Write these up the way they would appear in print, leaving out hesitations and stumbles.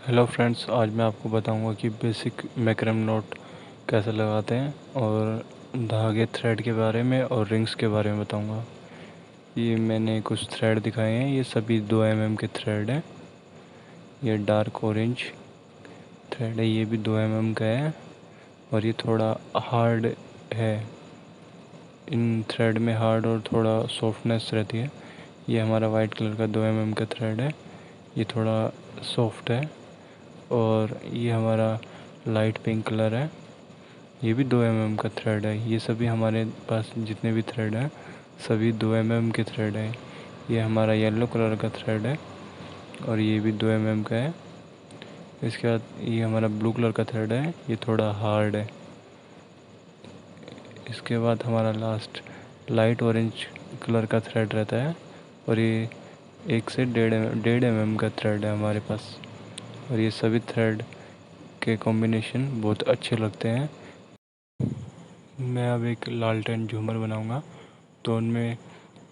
Hello friends, आज मैं आपको बताऊंगा कि बेसिक मैक्रम नोट कैसे लगाते हैं और धागे थ्रेड के बारे में और रिंग्स के बारे में बताऊंगा। ये मैंने कुछ थ्रेड दिखाए हैं, ये सभी 2 mm के थ्रेड हैं। ये डार्क ऑरेंज थ्रेड है, ये भी 2 mm का है और ये थोड़ा हार्ड है। इन थ्रेड में हार्ड और थोड़ा सॉफ्टनेस रहती है। ये हमारा वाइट कलर का 2 mm का थ्रेड है, ये थोड़ा सॉफ्ट है। और ये हमारा लाइट पिंक कलर है, ये भी 2 mm का थ्रेड है। ये सभी हमारे पास जितने भी थ्रेड हैं सभी 2 mm के थ्रेड हैं। ये हमारा येलो कलर का थ्रेड है और ये भी 2 mm का है। इसके बाद ये हमारा ब्लू कलर का थ्रेड है, ये थोड़ा हार्ड है। इसके बाद हमारा लास्ट लाइट ऑरेंज कलर का थ्रेड रहता है और ये 1 से 1.5 mm का थ्रेड है हमारे पास। और ये सभी थ्रेड के कॉम्बिनेशन बहुत अच्छे लगते हैं। मैं अब एक लालटेन झूमर बनाऊंगा, तो उनमें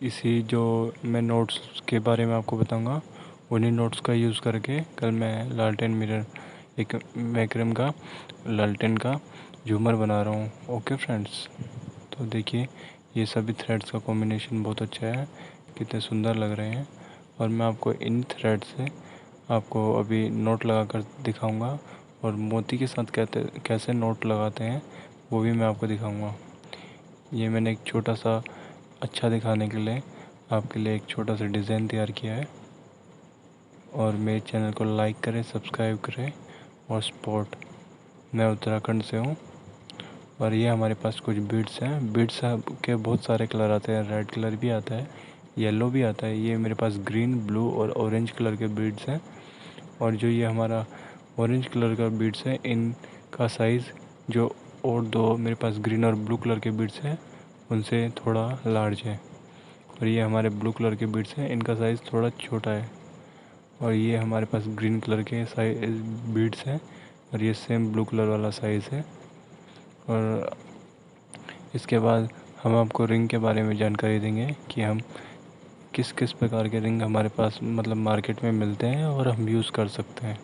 इसी जो मैं नोट्स के बारे में आपको बताऊंगा, उन्हीं नोट्स का यूज़ करके कल मैं लालटेन मिरर एक मैक्रम का लालटेन का झूमर बना रहा हूँ। ओके फ्रेंड्स, तो देखिए ये सभी थ्रेड्स का कॉम्बिनेशन बहुत अच्छा है, कितने सुंदर लग रहे हैं। और मैं आपको इन थ्रेड से आपको अभी नोट लगा कर दिखाऊँगा और मोती के साथ कैसे नोट लगाते हैं वो भी मैं आपको दिखाऊंगा। ये मैंने एक छोटा सा अच्छा दिखाने के लिए आपके लिए एक छोटा सा डिज़ाइन तैयार किया है। और मेरे चैनल को लाइक करें, सब्सक्राइब करें और सपोर्ट। मैं उत्तराखंड से हूँ और ये हमारे पास कुछ बीड्स हैं। बीड्स के बहुत सारे कलर आते हैं, रेड कलर भी आता है, येलो भी आता है। ये मेरे पास ग्रीन, ब्लू और ऑरेंज कलर के बीड्स हैं। और जो ये हमारा ऑरेंज कलर का बीड्स है, इनका साइज़ जो और दो मेरे पास ग्रीन और ब्लू कलर के बीड्स हैं उनसे थोड़ा लार्ज है। और ये हमारे ब्लू कलर के बीड्स हैं, इनका साइज़ थोड़ा छोटा है। और ये हमारे पास ग्रीन कलर के साइज बीड्स हैं और ये सेम ब्लू कलर वाला साइज़ है। और इसके बाद हम आपको रिंग के बारे में जानकारी देंगे कि हम किस किस प्रकार के रिंग हमारे पास मतलब मार्केट में मिलते हैं और हम यूज़ कर सकते हैं।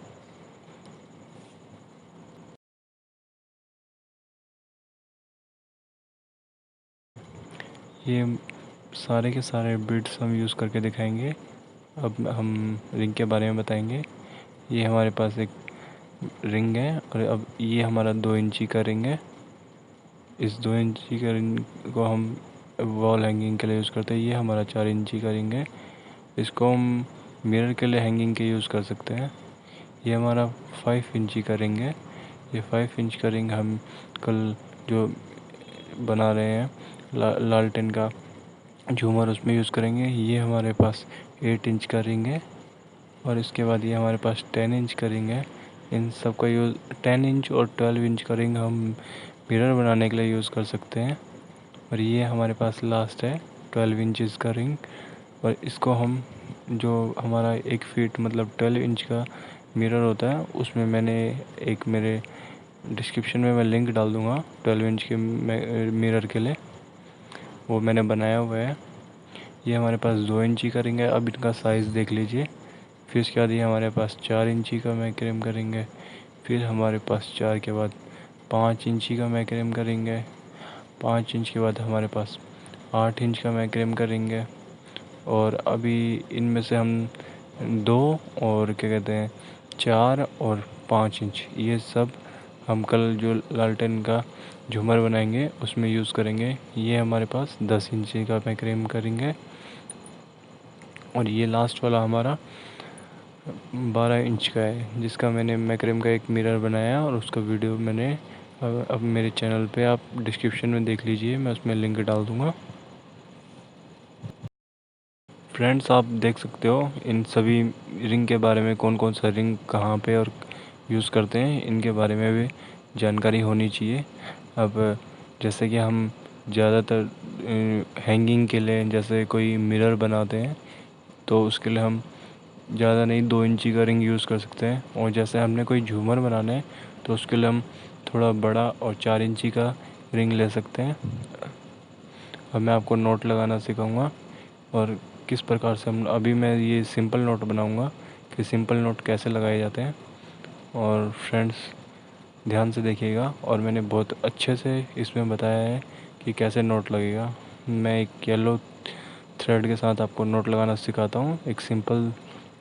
ये सारे के सारे बीड्स हम यूज़ करके दिखाएंगे। अब हम रिंग के बारे में बताएंगे। ये हमारे पास एक रिंग है और अब ये हमारा 2 इंची का रिंग है। इस 2 इंची का रिंग को हम वॉल हैंगिंग के लिए यूज़ करते हैं। ये हमारा 4 इंची का रिंग है, इसको हम मिरर के लिए हैंगिंग के यूज़ कर सकते हैं। ये हमारा 5 इंची का रिंग है। ये 5 इंच का रिंग हम कल जो बना रहे हैं लालटेन का झूमर उसमें यूज़ करेंगे। ये हमारे पास 8 इंच का रिंग है। और इसके बाद ये हमारे पास 10 इंच का रिंग है। इन सब का यूज़ 10 इंच और 12 इंच का रिंग हम मिरर बनाने के लिए यूज़ कर सकते हैं। और ये हमारे पास लास्ट है 12 इंचज़ का रिंग। और इसको हम जो हमारा 1 फीट मतलब 12 इंच का मिरर होता है उसमें मैंने एक मेरे डिस्क्रिप्शन में मैं लिंक डाल दूँगा 12 इंच के मिरर के लिए, वो मैंने बनाया हुआ है। ये हमारे पास 2 इंची का रिंग है। अब इनका साइज़ देख लीजिए। फिर उसके बाद ये हमारे पास 4 इंची का मैक्रम का रिंग है। फिर हमारे पास 4 के बाद 5 इंची का मैक्रम का रिंग है। 5 इंच के बाद हमारे पास 8 इंच का मैक्रम का रिंग है। और अभी इनमें से हम 2 और क्या कहते हैं 4 और 5 इंच ये सब हम कल जो लालटेन का झूमर बनाएंगे उसमें यूज़ करेंगे। ये हमारे पास 10 इंची का मैक्रम का रिंग है। और ये लास्ट वाला हमारा 12 इंच का है, जिसका मैंने मैक्रम का एक मिरर बनाया और उसका वीडियो मैंने अब मेरे चैनल पे आप डिस्क्रिप्शन में देख लीजिए, मैं उसमें लिंक डाल दूँगा। फ्रेंड्स, आप देख सकते हो इन सभी रिंग के बारे में, कौन कौन सा रिंग कहाँ पे और यूज़ करते हैं, इनके बारे में भी जानकारी होनी चाहिए। अब जैसे कि हम ज़्यादातर हैंगिंग के लिए जैसे कोई मिरर बनाते हैं तो उसके लिए हम ज़्यादा नहीं 2 इंची का रिंग यूज़ कर सकते हैं। और जैसे हमने कोई झूमर बनाना है तो उसके लिए हम थोड़ा बड़ा और 4 इंची का रिंग ले सकते हैं। अब मैं आपको नोट लगाना सिखाऊंगा और किस प्रकार से हम अभी मैं ये सिंपल नोट बनाऊंगा कि सिंपल नोट कैसे लगाए जाते हैं। और फ्रेंड्स ध्यान से देखिएगा, और मैंने बहुत अच्छे से इसमें बताया है कि कैसे नोट लगेगा। मैं एक येलो थ्रेड के साथ आपको नोट लगाना सिखाता हूँ, एक सिंपल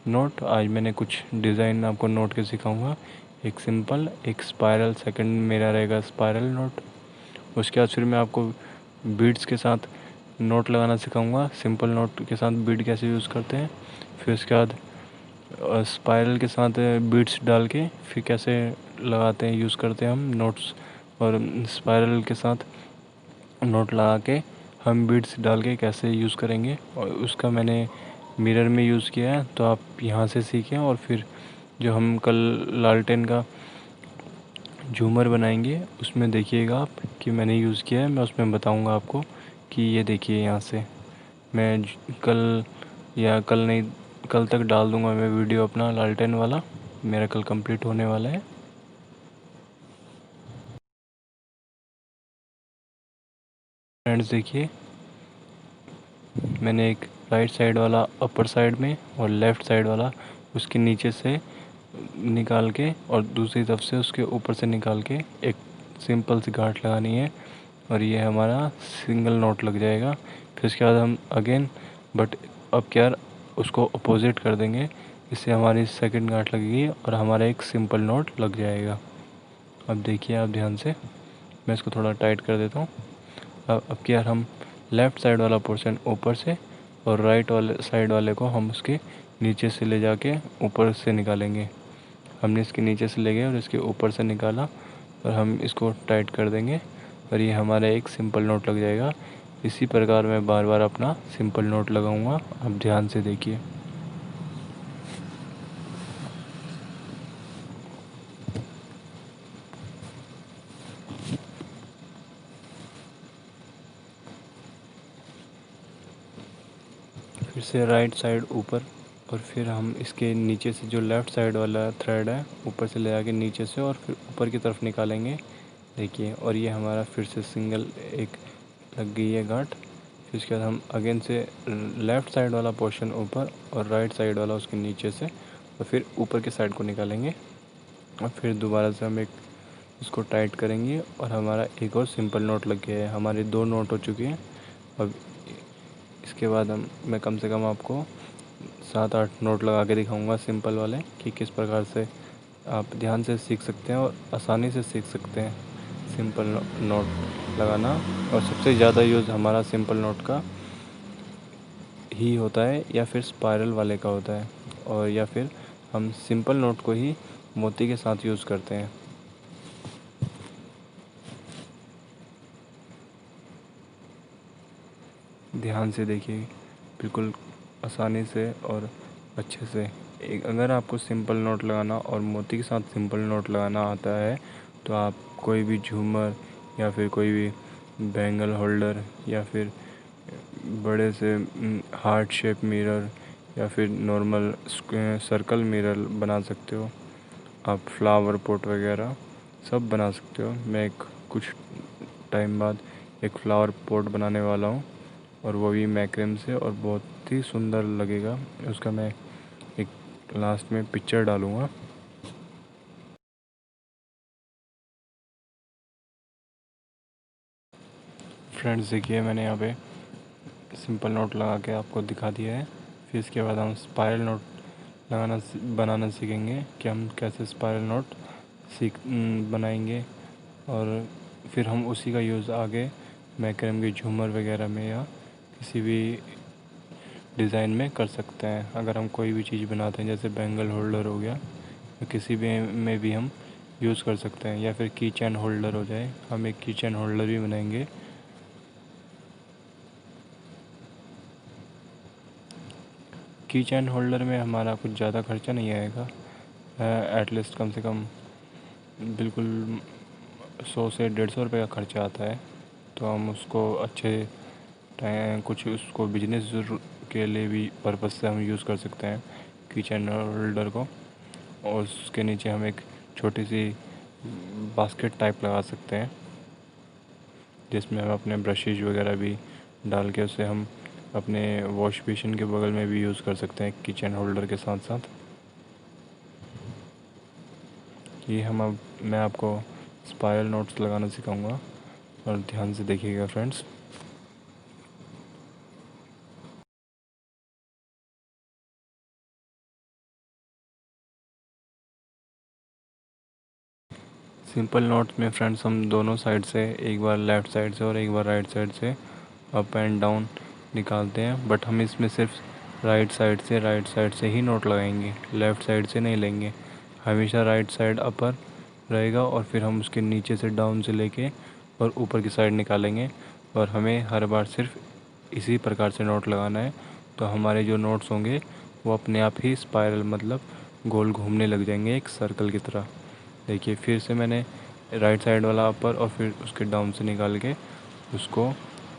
नोट। आज मैंने कुछ डिज़ाइन आपको नोट के सिखाऊंगा, एक सिंपल, एक स्पाइरल, सेकंड मेरा रहेगा स्पाइरल नोट। उसके बाद फिर मैं आपको बीड्स के साथ नोट लगाना सिखाऊंगा, सिंपल नोट के साथ बीड कैसे यूज़ करते हैं। फिर उसके बाद स्पाइरल के साथ बीड्स डाल के फिर कैसे लगाते हैं, यूज़ करते हैं हम नोट्स। और स्पाइरल के साथ नोट लगा के हम बीड्स डाल के कैसे यूज़ करेंगे, और उसका मैंने मिरर में यूज़ किया है, तो आप यहाँ से सीखें। और फिर जो हम कल लालटेन का झूमर बनाएंगे उसमें देखिएगा आप कि मैंने यूज़ किया है, मैं उसमें बताऊंगा आपको कि ये देखिए यहाँ से मैं कल, या कल नहीं, कल तक डाल दूंगा मैं वीडियो अपना लालटेन वाला, मेरा कल कंप्लीट होने वाला है। फ्रेंड्स देखिए, मैंने एक राइट साइड वाला अपर साइड में और लेफ़्ट साइड वाला उसके नीचे से निकाल के और दूसरी तरफ से उसके ऊपर से निकाल के एक सिंपल सी गांठ लगानी है, और ये हमारा सिंगल नोट लग जाएगा। फिर उसके बाद हम अगेन, बट अब क्या, उसको अपोजिट कर देंगे, इससे हमारी सेकंड गांठ लगेगी और हमारा एक सिंपल नोट लग जाएगा। अब देखिए आप ध्यान से, मैं इसको थोड़ा टाइट कर देता हूँ। अब क्या, हम लेफ़्ट साइड वाला पोर्शन ऊपर से और राइट वाले साइड वाले को हम उसके नीचे से ले जाके ऊपर से निकालेंगे। हमने इसके नीचे से ले गए और इसके ऊपर से निकाला, और हम इसको टाइट कर देंगे, और ये हमारा एक सिंपल नोट लग जाएगा। इसी प्रकार मैं बार बार अपना सिंपल नोट लगाऊंगा, आप ध्यान से देखिए। फिर से राइट साइड ऊपर, और फिर हम इसके नीचे से जो लेफ़्ट साइड वाला थ्रेड है ऊपर से ले आके नीचे से और फिर ऊपर की तरफ निकालेंगे, देखिए। और ये हमारा फिर से सिंगल एक लग गई है गांठ। फिर उसके बाद हम अगेन से लेफ़्ट साइड वाला पोर्शन ऊपर और राइट साइड वाला उसके नीचे से, और फिर ऊपर के साइड को निकालेंगे, और फिर दोबारा से हम एक इसको टाइट करेंगे, और हमारा एक और सिंपल नोट लग गया है। हमारे दो नोट हो चुके हैं। अब इसके बाद मैं कम से कम आपको 7-8 नोट लगा के दिखाऊंगा सिंपल वाले, कि किस प्रकार से आप ध्यान से सीख सकते हैं और आसानी से सीख सकते हैं सिंपल नोट लगाना। और सबसे ज़्यादा यूज़ हमारा सिंपल नोट का ही होता है, या फिर स्पाइरल वाले का होता है, और या फिर हम सिंपल नोट को ही मोती के साथ यूज़ करते हैं। ध्यान से देखिए, बिल्कुल आसानी से और अच्छे से। एक अगर आपको सिंपल नोट लगाना और मोती के साथ सिंपल नोट लगाना आता है, तो आप कोई भी झूमर या फिर कोई भी बैंगल होल्डर या फिर बड़े से हार्ट शेप मिरर या फिर नॉर्मल सर्कल मिरर बना सकते हो। आप फ्लावर पॉट वगैरह सब बना सकते हो। मैं एक कुछ टाइम बाद एक फ्लावर पॉट बनाने वाला हूँ, और वो भी मैक्रेम से, और बहुत ही सुंदर लगेगा। उसका मैं एक लास्ट में पिक्चर डालूँगा। फ्रेंड्स देखिए, मैंने यहाँ पे सिंपल नोट लगा के आपको दिखा दिया है। फिर इसके बाद हम स्पाइरल नोट बनाना सीखेंगे कि हम कैसे स्पाइरल नोट बनाएंगे, और फिर हम उसी का यूज़ आगे मैक्रेम के झूमर वगैरह में या किसी भी डिज़ाइन में कर सकते हैं। अगर हम कोई भी चीज़ बनाते हैं, जैसे बैंगल होल्डर हो गया, या किसी भी में भी हम यूज़ कर सकते हैं, या फिर की चैन होल्डर हो जाए, हम एक की चैन होल्डर भी बनाएंगे। की चैन होल्डर में हमारा कुछ ज़्यादा खर्चा नहीं आएगा, एटलीस्ट कम से कम बिल्कुल 100 से 150 रुपये का खर्चा आता है। तो हम उसको अच्छे कुछ उसको बिजनेस के लिए भी पर्पज़ से हम यूज़ कर सकते हैं किचन होल्डर को। और उसके नीचे हम एक छोटी सी बास्केट टाइप लगा सकते हैं, जिसमें हम अपने ब्रशेज वगैरह भी डाल के उसे हम अपने वॉश बेसिन के बगल में भी यूज़ कर सकते हैं किचन होल्डर के साथ साथ। ये अब मैं आपको स्पाइरल नोट्स लगाना सिखाऊंगा, और ध्यान से देखिएगा फ्रेंड्स। सिंपल नोट्स में फ्रेंड्स हम दोनों साइड से, एक बार लेफ़्ट साइड से और एक बार राइट साइड से अप एंड डाउन निकालते हैं, बट हम इसमें सिर्फ राइट साइड से ही नोट लगाएंगे, लेफ़्ट साइड से नहीं लेंगे। हमेशा राइट साइड अपर रहेगा और फिर हम उसके नीचे से डाउन से लेके और ऊपर की साइड निकालेंगे, और हमें हर बार सिर्फ इसी प्रकार से नोट लगाना है। तो हमारे जो नोट्स होंगे वो अपने आप ही स्पाइरल मतलब गोल घूमने लग जाएंगे, एक सर्कल की तरह। देखिए फिर से मैंने राइट साइड वाला अपर और फिर उसके डाउन से निकाल के उसको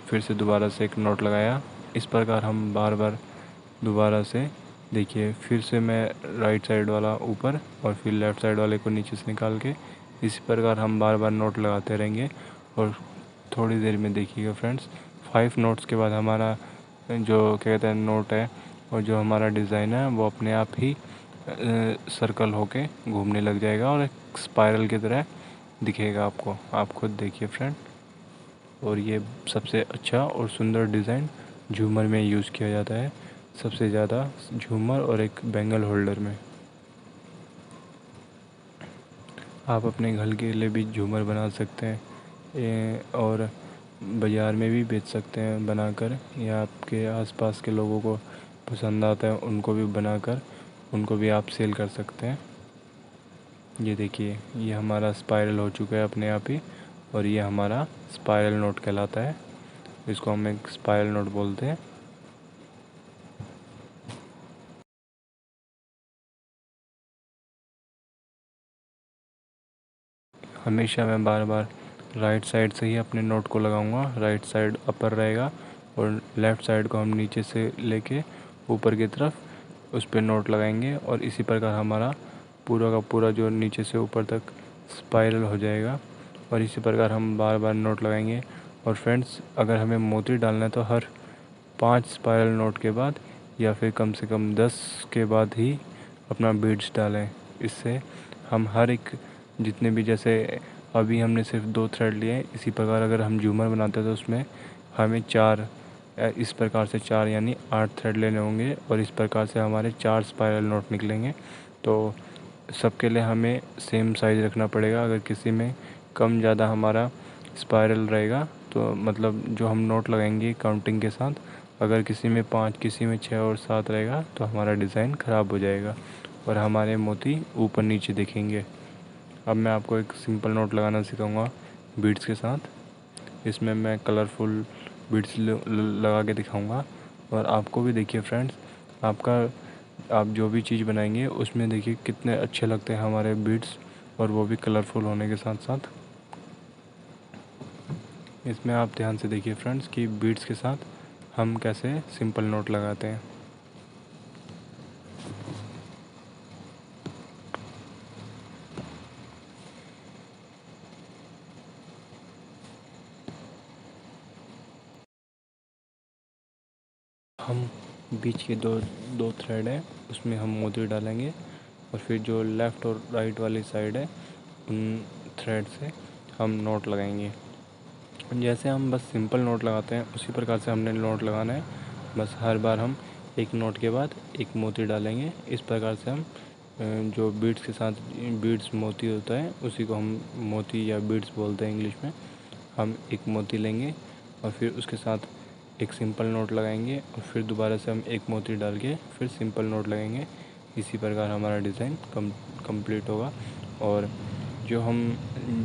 फिर से दोबारा से एक नोट लगाया। इस प्रकार हम बार बार दोबारा से, देखिए फिर से मैं राइट साइड वाला ऊपर और फिर लेफ़्ट साइड वाले को नीचे से निकाल के, इसी प्रकार हम बार बार नोट लगाते रहेंगे। और थोड़ी देर में देखिएगा फ्रेंड्स, 5 नोट्स के बाद हमारा जो क्या कहते हैं नोट है और जो हमारा डिज़ाइन है वो अपने आप ही सर्कल होके घूमने लग जाएगा और एक स्पाइरल की तरह दिखेगा आपको। आप खुद देखिए फ्रेंड। और ये सबसे अच्छा और सुंदर डिज़ाइन झूमर में यूज़ किया जाता है, सबसे ज़्यादा झूमर और एक बैंगल होल्डर में। आप अपने घर के लिए भी झूमर बना सकते हैं, और बाज़ार में भी बेच सकते हैं बनाकर, या आपके आसपास के लोगों को पसंद आता है उनको भी बनाकर उनको भी आप सेल कर सकते हैं। ये देखिए ये हमारा स्पाइरल हो चुका है अपने आप ही, और ये हमारा स्पाइरल नोट कहलाता है। इसको हम एक स्पाइरल नोट बोलते हैं। हमेशा मैं बार बार राइट साइड से ही अपने नोट को लगाऊंगा, राइट साइड अपर रहेगा और लेफ़्ट साइड को हम नीचे से लेके ऊपर की तरफ उस पर नोट लगाएंगे, और इसी प्रकार हमारा पूरा का पूरा जो नीचे से ऊपर तक स्पाइरल हो जाएगा। और इसी प्रकार हम बार बार नोट लगाएंगे। और फ्रेंड्स, अगर हमें मोती डालना है तो हर 5 स्पाइरल नोट के बाद या फिर कम से कम 10 के बाद ही अपना बीड्स डालें। इससे हम हर एक जितने भी, जैसे अभी हमने सिर्फ 2 थ्रेड लिए हैं, इसी प्रकार अगर हम झूमर बनाते हैं तो उसमें हमें 4, इस प्रकार से 4 यानी 8 थ्रेड लेने होंगे, और इस प्रकार से हमारे 4 स्पाइरल नोट निकलेंगे। तो सबके लिए हमें सेम साइज़ रखना पड़ेगा। अगर किसी में कम ज़्यादा हमारा स्पाइरल रहेगा तो मतलब जो हम नोट लगाएंगे काउंटिंग के साथ, अगर किसी में 5, किसी में 6 और 7 रहेगा तो हमारा डिज़ाइन ख़राब हो जाएगा और हमारे मोती ऊपर नीचे दिखेंगे। अब मैं आपको एक सिंपल नोट लगाना सिखाऊंगा बीड्स के साथ। इसमें मैं कलरफुल बीड्स लगा के दिखाऊंगा, और आपको भी देखिए फ्रेंड्स, आप जो भी चीज़ बनाएंगे उसमें देखिए कितने अच्छे लगते हैं हमारे बीड्स, और वो भी कलरफुल होने के साथ साथ। इसमें आप ध्यान से देखिए फ्रेंड्स कि बीड्स के साथ हम कैसे सिंपल नोट लगाते हैं। हम बीच के दो दो थ्रेड हैं उसमें हम मोती डालेंगे, और फिर जो लेफ़्ट और राइट वाली साइड है उन थ्रेड से हम नोट लगाएंगे। जैसे हम बस सिंपल नोट लगाते हैं उसी प्रकार से हमने नोट लगाना है। बस हर बार हम एक नोट के बाद एक मोती डालेंगे। इस प्रकार से हम जो बीड्स के साथ बीड्स मोती होता है उसी को हम मोती या बीड्स बोलते हैं इंग्लिश में। हम एक मोती लेंगे और फिर उसके साथ एक सिंपल नोट लगाएंगे, और फिर दोबारा से हम एक मोती डाल के फिर सिंपल नोट लगाएंगे। इसी प्रकार हमारा डिज़ाइन कंप्लीट होगा। और जो हम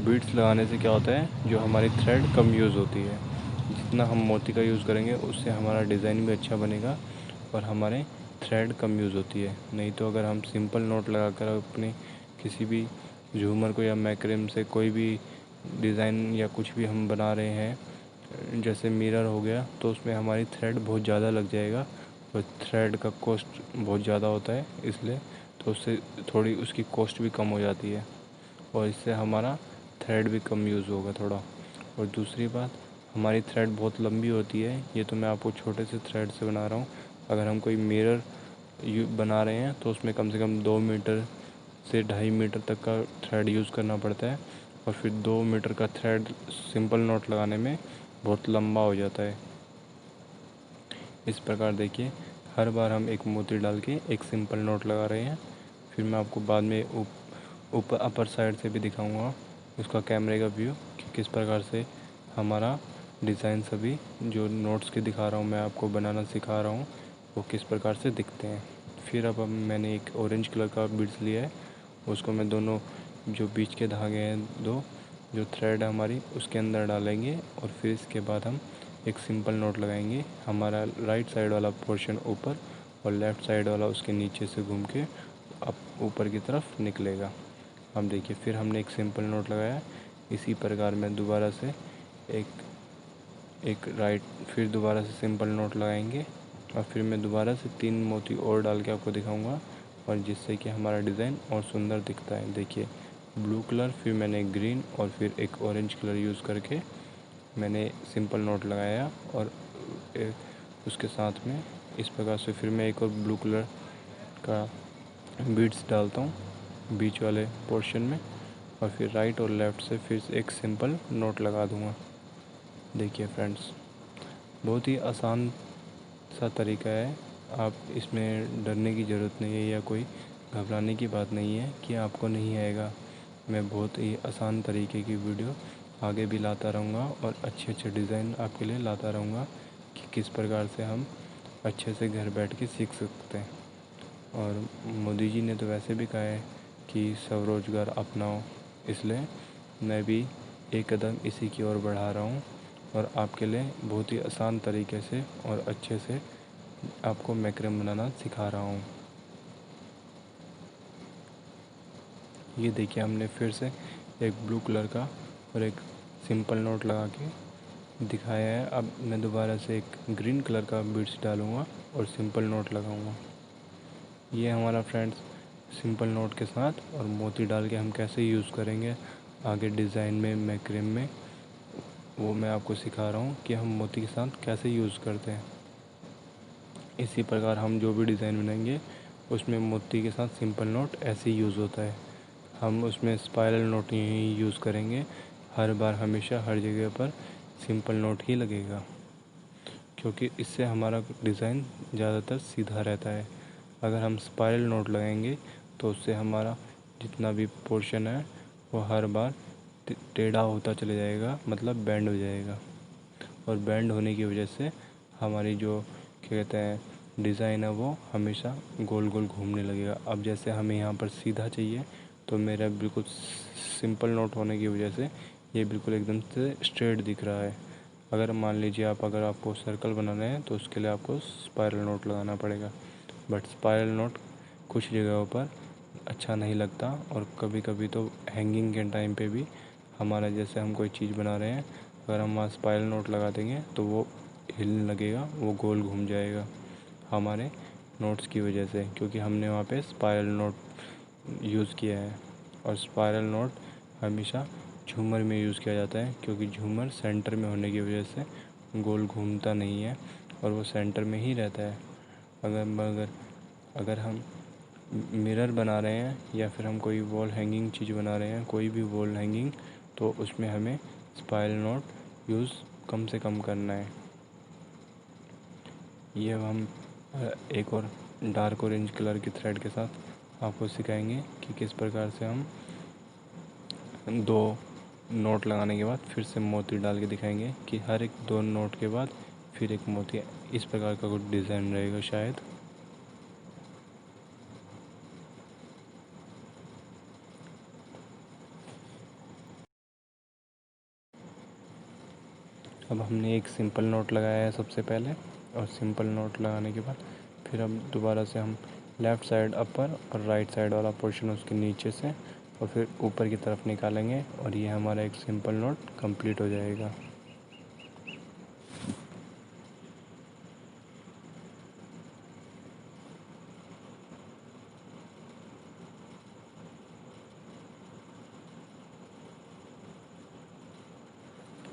बीड्स लगाने से क्या होता है, जो हमारी थ्रेड कम यूज़ होती है। जितना हम मोती का यूज़ करेंगे उससे हमारा डिज़ाइन भी अच्छा बनेगा और हमारे थ्रेड कम यूज़ होती है। नहीं तो अगर हम सिंपल नोट लगाकर अपने किसी भी झूमर को या मैक्रेम से कोई भी डिज़ाइन या कुछ भी हम बना रहे हैं, जैसे मिरर हो गया, तो उसमें हमारी थ्रेड बहुत ज़्यादा लग जाएगा और थ्रेड का कॉस्ट बहुत ज़्यादा होता है, इसलिए तो उससे थोड़ी उसकी कॉस्ट भी कम हो जाती है और इससे हमारा थ्रेड भी कम यूज़ होगा थोड़ा। और दूसरी बात, हमारी थ्रेड बहुत लंबी होती है। ये तो मैं आपको छोटे से थ्रेड से बना रहा हूँ। अगर हम कोई मिरर बना रहे हैं तो उसमें कम से कम 2 मीटर से 2.5 मीटर तक का थ्रेड यूज़ करना पड़ता है, और फिर 2 मीटर का थ्रेड सिंपल नॉट लगाने में बहुत लंबा हो जाता है। इस प्रकार देखिए, हर बार हम एक मोती डाल के एक सिंपल नॉट लगा रहे हैं। फिर मैं आपको बाद में ऊपर अपर साइड से भी दिखाऊंगा उसका कैमरे का व्यू कि किस प्रकार से हमारा डिज़ाइन सभी जो नोट्स के दिखा रहा हूँ, मैं आपको बनाना सिखा रहा हूँ, वो किस प्रकार से दिखते हैं। फिर अब मैंने एक ऑरेंज कलर का बीड्स लिया है, उसको मैं दोनों जो बीच के धागे हैं दो, जो थ्रेड है हमारी, उसके अंदर डालेंगे, और फिर इसके बाद हम एक सिंपल नोट लगाएंगे। हमारा राइट साइड वाला पोर्शन ऊपर और लेफ़्ट साइड वाला उसके नीचे से घूम के अब ऊपर की तरफ निकलेगा। हम देखिए, फिर हमने एक सिंपल नोट लगाया। इसी प्रकार मैं दोबारा से एक राइट, फिर दोबारा से सिंपल नोट लगाएंगे, और फिर मैं दोबारा से 3 मोती और डाल के आपको दिखाऊंगा, और जिससे कि हमारा डिज़ाइन और सुंदर दिखता है। देखिए, ब्लू कलर, फिर मैंने ग्रीन और फिर एक ऑरेंज कलर यूज़ करके मैंने सिंपल नोट लगाया, और उसके साथ में इस प्रकार से फिर मैं एक और ब्लू कलर का बीड्स डालता हूँ बीच वाले पोर्शन में, और फिर राइट और लेफ़्ट से फिर से एक सिंपल नोट लगा दूँगा। देखिए फ्रेंड्स, बहुत ही आसान सा तरीका है। आप इसमें डरने की ज़रूरत नहीं है या कोई घबराने की बात नहीं है कि आपको नहीं आएगा। मैं बहुत ही आसान तरीके की वीडियो आगे भी लाता रहूँगा, और अच्छे अच्छे डिज़ाइन आपके लिए लाता रहूँगा कि किस प्रकार से हम अच्छे से घर बैठ के सीख सकते हैं। और मोदी जी ने तो वैसे भी कहा है कि स्वरोजगार अपनाओ, इसलिए मैं भी एक कदम इसी की ओर बढ़ा रहा हूँ, और आपके लिए बहुत ही आसान तरीके से और अच्छे से आपको मैक्रम बनाना सिखा रहा हूँ। ये देखिए, हमने फिर से एक ब्लू कलर का और एक सिंपल नोट लगा के दिखाया है। अब मैं दोबारा से एक ग्रीन कलर का बीड्स डालूँगा और सिंपल नोट लगाऊँगा। ये हमारा फ्रेंड्स सिंपल नोट के साथ और मोती डाल के हम कैसे यूज़ करेंगे आगे डिज़ाइन में, मैक्रम में, वो मैं आपको सिखा रहा हूँ कि हम मोती के साथ कैसे यूज़ करते हैं। इसी प्रकार हम जो भी डिज़ाइन बनाएंगे उसमें मोती के साथ सिंपल नोट ऐसे ही यूज़ होता है। हम उसमें स्पाइरल नोट ही यूज़ करेंगे। हर बार हमेशा हर जगह पर सिंपल नोट ही लगेगा, क्योंकि इससे हमारा डिज़ाइन ज़्यादातर सीधा रहता है। अगर हम स्पाइरल नोट लगाएंगे तो उससे हमारा जितना भी पोर्शन है वो हर बार टेढ़ा होता चले जाएगा, मतलब बैंड हो जाएगा, और बैंड होने की वजह से हमारी जो क्या कहते हैं डिज़ाइन है वो हमेशा गोल गोल घूमने लगेगा। अब जैसे हमें यहाँ पर सीधा चाहिए, तो मेरा बिल्कुल सिंपल नोट होने की वजह से ये बिल्कुल एकदम से स्ट्रेट दिख रहा है। अगर मान लीजिए अगर आपको सर्कल बनाना है तो उसके लिए आपको स्पाइरल नोट लगाना पड़ेगा। बट स्पाइरल नोट कुछ जगहों पर अच्छा नहीं लगता, और कभी कभी तो हैंगिंग के टाइम पे भी हमारा, जैसे हम कोई चीज़ बना रहे हैं, अगर हम वहाँ स्पाइरल नोट लगा देंगे तो वो हिलने लगेगा, वो गोल घूम जाएगा हमारे नोट्स की वजह से, क्योंकि हमने वहाँ पे स्पाइरल नोट यूज़ किया है। और स्पाइरल नोट हमेशा झूमर में यूज़ किया जाता है, क्योंकि झूमर सेंटर में होने की वजह से गोल घूमता नहीं है और वो सेंटर में ही रहता है। अगर अगर हम मिरर बना रहे हैं या फिर हम कोई वॉल हैंगिंग चीज़ बना रहे हैं, कोई भी वॉल हैंगिंग, तो उसमें हमें स्पाइरल नोट यूज़ कम से कम करना है। ये अब हम एक और डार्क ऑरेंज कलर के थ्रेड के साथ आपको सिखाएंगे कि किस प्रकार से हम 2 नोट लगाने के बाद फिर से मोती डाल के दिखाएंगे कि हर एक 2 नोट के बाद फिर एक मोती। इस प्रकार का कुछ डिज़ाइन रहेगा शायद। अब हमने एक सिंपल नोट लगाया है सबसे पहले, और सिंपल नोट लगाने के बाद फिर अब दोबारा से हम लेफ़्ट साइड अपर और राइट साइड वाला पोर्शन उसके नीचे से और फिर ऊपर की तरफ निकालेंगे, और ये हमारा एक सिंपल नोट कंप्लीट हो जाएगा।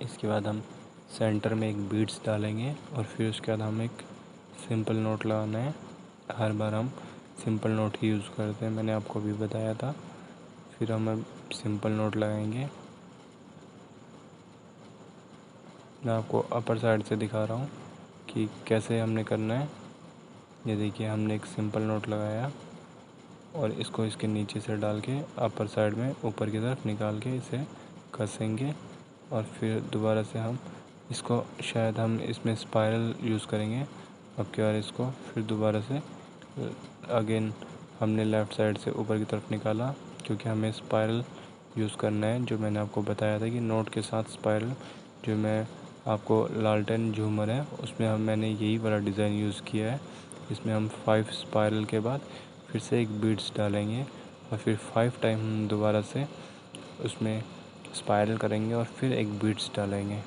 इसके बाद हम सेंटर में एक बीड्स डालेंगे, और फिर उसके बाद हम एक सिंपल नोट लगाना है। हर बार हम सिंपल नोट ही यूज़ करते हैं, मैंने आपको अभी बताया था। फिर हम अब सिंपल नोट लगाएंगे। मैं आपको अपर साइड से दिखा रहा हूँ कि कैसे हमने करना है। ये देखिए, हमने एक सिंपल नोट लगाया और इसको इसके नीचे से डाल के अपर साइड में ऊपर की तरफ निकाल के इसे कसेंगे। और फिर दोबारा से हम इसको, शायद हम इसमें स्पाइरल यूज़ करेंगे अब की बार इसको। फिर दोबारा से अगेन हमने लेफ़्ट साइड से ऊपर की तरफ निकाला, क्योंकि हमें स्पाइरल यूज़ करना है, जो मैंने आपको बताया था कि नोट के साथ स्पाइरल। जो मैं आपको लालटेन झूमर है उसमें मैंने यही वाला डिज़ाइन यूज़ किया है। इसमें हम 5 स्पाइरल के बाद फिर से एक बीड्स डालेंगे और फिर 5 टाइम हम दोबारा से उसमें स्पाइरल करेंगे और फिर एक बीड्स डालेंगे।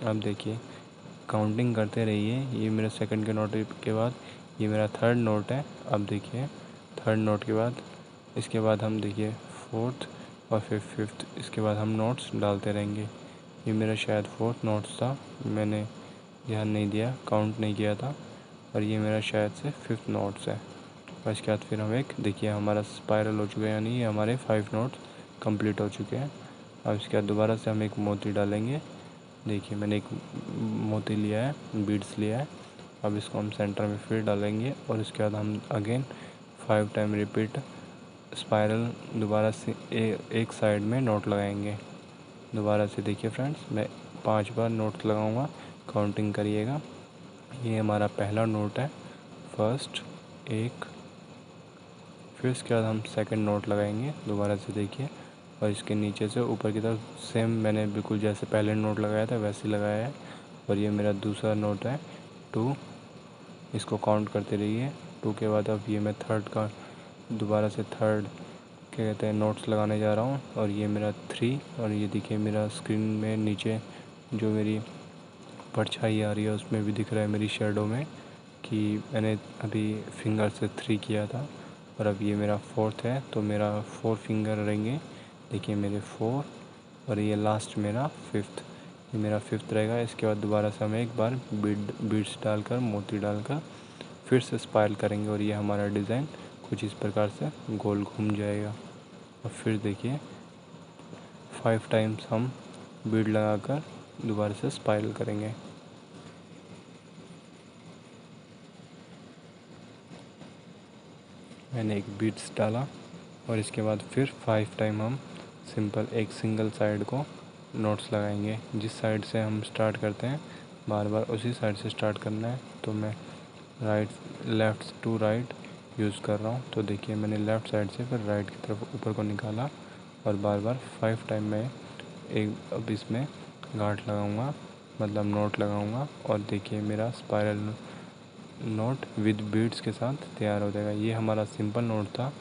अब देखिए, काउंटिंग करते रहिए। ये मेरा सेकंड के नोट के बाद ये मेरा थर्ड नोट है। अब देखिए, थर्ड नोट के बाद इसके बाद हम देखिए फोर्थ और फिर फिफ्थ, इसके बाद हम नोट्स डालते रहेंगे। ये मेरा शायद फोर्थ नोट्स था, मैंने ध्यान नहीं दिया, काउंट नहीं किया था। और ये मेरा शायद से फिफ्थ नोट्स है। और इसके बाद फिर हम एक, देखिए हमारा स्पाइरल हो चुका है, यानी ये हमारे 5 नोट्स कंप्लीट हो चुके हैं। अब इसके बाद दोबारा से हम एक मोती डालेंगे। देखिए, मैंने एक मोती लिया है, बीड्स लिया है। अब इसको हम सेंटर में फिर डालेंगे और इसके बाद हम अगेन 5 टाइम रिपीट स्पाइरल दोबारा से एक साइड में नोट लगाएंगे। दोबारा से देखिए फ्रेंड्स, मैं 5 बार नोट लगाऊंगा, काउंटिंग करिएगा। ये हमारा पहला नोट है, फर्स्ट एक। फिर इसके बाद हम सेकंड नोट लगाएंगे, दोबारा से देखिए। और इसके नीचे से ऊपर की तरफ सेम मैंने बिल्कुल जैसे पहले नोट लगाया था वैसे ही लगाया है। और ये मेरा दूसरा नोट है, 2। इसको काउंट करते रहिए। 2 के बाद अब ये मैं थर्ड का दोबारा से थर्ड क्या कहते हैं नोट्स लगाने जा रहा हूँ। और ये मेरा 3। और ये देखिए मेरा स्क्रीन में नीचे जो मेरी परछाई आ रही है उसमें भी दिख रहा है मेरी शेडो में कि मैंने अभी फिंगर से 3 किया था। और अब ये मेरा फोर्थ है, तो मेरा 4 फिंगर रहेंगे। देखिए मेरे 4 और ये लास्ट मेरा फिफ्थ, ये मेरा फिफ्थ रहेगा। इसके बाद दोबारा से हम एक बार बीड्स डालकर, मोती डालकर फिर से स्पाइरल करेंगे और ये हमारा डिज़ाइन कुछ इस प्रकार से गोल घूम जाएगा। और फिर देखिए 5 टाइम्स हम बीड लगाकर दोबारा से स्पाइरल करेंगे। मैंने एक बीड्स डाला और इसके बाद फिर 5 टाइम हम सिंपल एक सिंगल साइड को नोट्स लगाएंगे। जिस साइड से हम स्टार्ट करते हैं बार बार उसी साइड से स्टार्ट करना है। तो मैं लेफ़्ट टू राइट यूज़ कर रहा हूँ। तो देखिए मैंने लेफ़्ट साइड से फिर राइट की तरफ ऊपर को निकाला और बार बार 5 टाइम मैं एक अब इसमें गांठ लगाऊंगा, मतलब नोट लगाऊंगा। और देखिए मेरा स्पाइरल नोट विद बीड्स के साथ तैयार हो जाएगा। ये हमारा सिंपल नोट था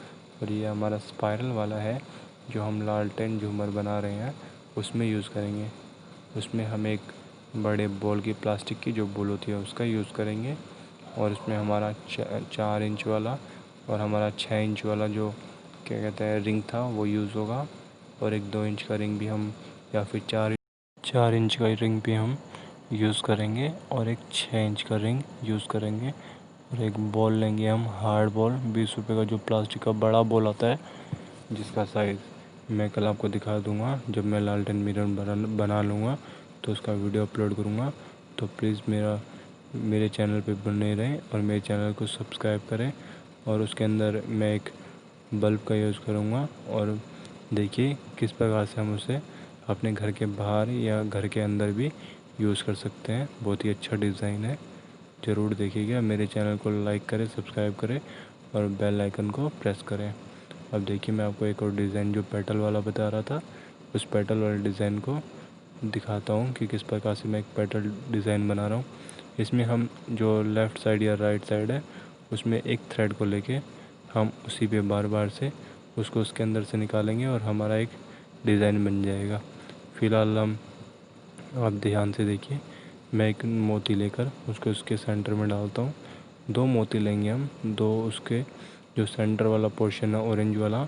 और ये हमारा स्पाइरल वाला है जो हम लालटेन झूमर बना रहे हैं उसमें यूज़ करेंगे। उसमें हम एक बड़े बॉल की प्लास्टिक की जो बॉल होती है उसका यूज़ करेंगे। और इसमें हमारा 4 इंच वाला और हमारा 6 इंच वाला जो क्या कहते हैं रिंग था वो यूज़ होगा। और एक 2 इंच का रिंग भी हम, या फिर 4 इंच का रिंग भी हम यूज़ करेंगे। और एक 6 इंच का रिंग यूज़ करेंगे। और एक बॉल लेंगे हम, हार्ड बॉल, 20 रुपये का जो प्लास्टिक का बड़ा बॉल आता है, जिसका साइज़ मैं कल आपको दिखा दूंगा जब मैं लालटेन मिरर बना लूँगा तो उसका वीडियो अपलोड करूँगा। तो प्लीज़ मेरे चैनल पे बने रहें और मेरे चैनल को सब्सक्राइब करें। और उसके अंदर मैं एक बल्ब का यूज़ करूँगा। और देखिए किस प्रकार से हम उसे अपने घर के बाहर या घर के अंदर भी यूज़ कर सकते हैं। बहुत ही अच्छा डिज़ाइन है, ज़रूर देखिएगा। मेरे चैनल को लाइक करें, सब्सक्राइब करें और बेल आइकन को प्रेस करें। अब देखिए मैं आपको एक और डिज़ाइन जो पेटल वाला बता रहा था, उस पेटल वाले डिज़ाइन को दिखाता हूँ कि किस प्रकार से मैं एक पेटल डिज़ाइन बना रहा हूँ। इसमें हम जो लेफ़्ट साइड या राइट साइड है उसमें एक थ्रेड को लेके हम उसी पे बार बार से उसको उसके अंदर से निकालेंगे और हमारा एक डिज़ाइन बन जाएगा। फ़िलहाल आप ध्यान से देखिए, मैं एक मोती लेकर उसको उसके सेंटर में डालता हूँ। 2 मोती लेंगे हम, 2 उसके जो सेंटर वाला पोर्शन है ऑरेंज वाला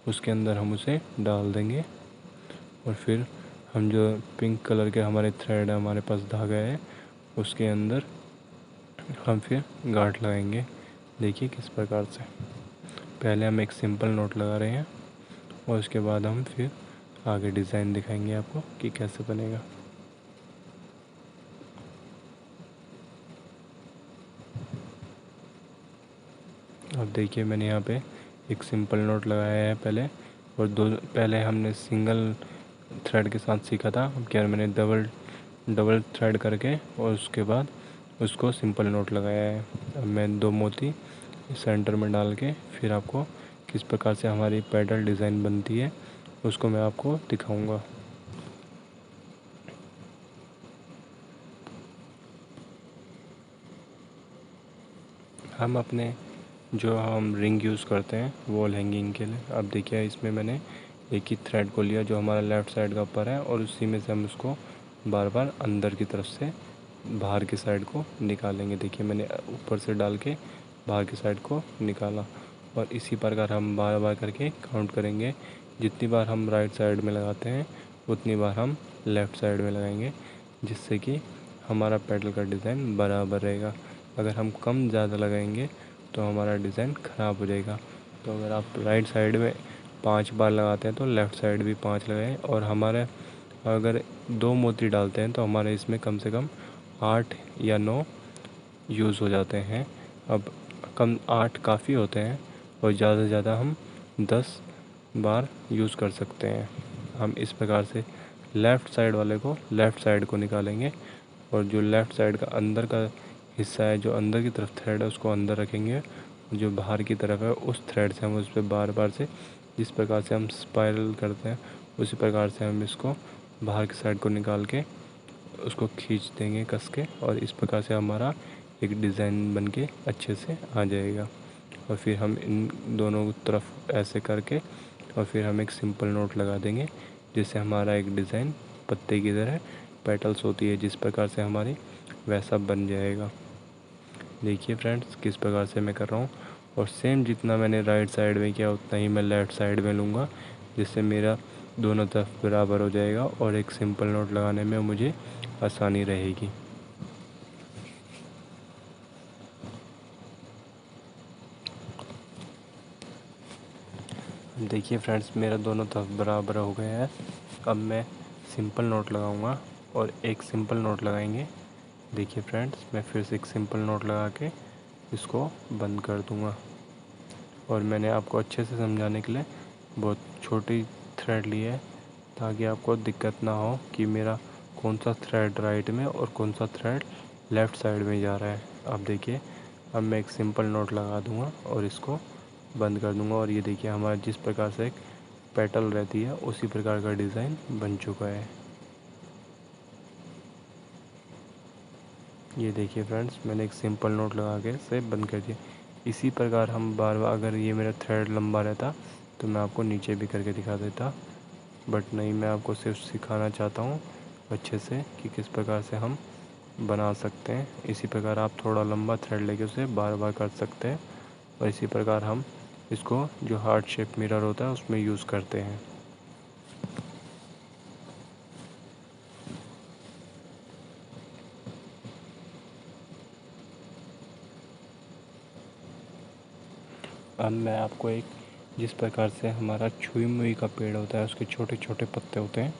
उसके अंदर हम उसे डाल देंगे। और फिर हम जो पिंक कलर के हमारे थ्रेड है, हमारे पास धागा है, उसके अंदर हम फिर गांठ लगाएंगे। देखिए किस प्रकार से। पहले हम एक सिंपल नोट लगा रहे हैं और उसके बाद हम फिर आगे डिज़ाइन दिखाएंगे आपको कि कैसे बनेगा। अब देखिए मैंने यहाँ पे एक सिंपल नोट लगाया है पहले, और पहले हमने सिंगल थ्रेड के साथ सीखा था। अब क्या मैंने डबल थ्रेड करके और उसके बाद उसको सिंपल नोट लगाया है। अब मैं 2 मोती सेंटर में डाल के फिर आपको किस प्रकार से हमारी पेडल डिज़ाइन बनती है उसको मैं आपको दिखाऊंगा। हम अपने जो हम रिंग यूज़ करते हैं वॉल हैंगिंग के लिए, अब देखिए इसमें मैंने एक ही थ्रेड को लिया जो हमारा लेफ़्ट साइड का ऊपर है, और उसी में से हम उसको बार बार अंदर की तरफ से बाहर की साइड को निकालेंगे। देखिए मैंने ऊपर से डाल के बाहर की साइड को निकाला, और इसी प्रकार हम बार बार करके काउंट करेंगे। जितनी बार हम राइट साइड में लगाते हैं उतनी बार हम लेफ़्ट साइड में लगाएंगे, जिससे कि हमारा पैडल का डिज़ाइन बराबर रहेगा। अगर हम कम ज़्यादा लगाएंगे तो हमारा डिज़ाइन ख़राब हो जाएगा। तो अगर आप राइट साइड में 5 बार लगाते हैं तो लेफ़्ट साइड भी 5 लगाएं। और हमारे अगर 2 मोती डालते हैं तो हमारे इसमें कम से कम 8 या 9 यूज़ हो जाते हैं। अब कम 8 काफ़ी होते हैं, और ज़्यादा से ज़्यादा हम 10 बार यूज़ कर सकते हैं। हम इस प्रकार से लेफ़्ट साइड वाले को लेफ़्ट साइड को निकालेंगे, और जो लेफ़्ट साइड का अंदर का हिस्सा है, जो अंदर की तरफ थ्रेड है, उसको अंदर रखेंगे। जो बाहर की तरफ है उस थ्रेड से हम उस पर बार बार से जिस प्रकार से हम स्पाइरल करते हैं उसी प्रकार से हम इसको बाहर की साइड को निकाल के उसको खींच देंगे कस के, और इस प्रकार से हमारा एक डिज़ाइन बन के अच्छे से आ जाएगा। और फिर हम इन दोनों तरफ ऐसे करके और फिर हम एक सिंपल नोट लगा देंगे, जिससे हमारा एक डिज़ाइन पत्ते की तरह पेटल्स होती है जिस प्रकार से हमारी वैसा बन जाएगा। देखिए फ्रेंड्स किस प्रकार से मैं कर रहा हूँ, और सेम जितना मैंने राइट साइड में किया उतना ही मैं लेफ़्ट साइड में लूँगा, जिससे मेरा दोनों तरफ बराबर हो जाएगा और एक सिंपल नोट लगाने में मुझे आसानी रहेगी। देखिए फ्रेंड्स मेरा दोनों तरफ बराबर हो गया है। अब मैं सिंपल नोट लगाऊंगा और एक सिंपल नोट लगाएंगे। देखिए फ्रेंड्स मैं फिर से एक सिंपल नोट लगा के इसको बंद कर दूंगा, और मैंने आपको अच्छे से समझाने के लिए बहुत छोटी थ्रेड ली है, ताकि आपको दिक्कत ना हो कि मेरा कौन सा थ्रेड राइट में और कौन सा थ्रेड लेफ़्ट साइड में जा रहा है। अब देखिए अब मैं एक सिंपल नोट लगा दूंगा और इसको बंद कर दूंगा, और ये देखिए हमारा जिस प्रकार से एक पेटल रहती है उसी प्रकार का डिज़ाइन बन चुका है। ये देखिए फ्रेंड्स मैंने एक सिंपल नोट लगा के इसे बंद कर दिया। इसी प्रकार हम बार बार, अगर ये मेरा थ्रेड लंबा रहता तो मैं आपको नीचे भी करके दिखा देता, बट नहीं, मैं आपको सिर्फ सिखाना चाहता हूँ अच्छे से कि किस प्रकार से हम बना सकते हैं। इसी प्रकार आप थोड़ा लंबा थ्रेड लेके उसे बार बार कर सकते हैं, और इसी प्रकार हम इसको जो हार्ट शेप मिरर होता है उसमें यूज़ करते हैं। अब मैं आपको एक, जिस प्रकार से हमारा छुई मुई का पेड़ होता है उसके छोटे छोटे पत्ते होते हैं,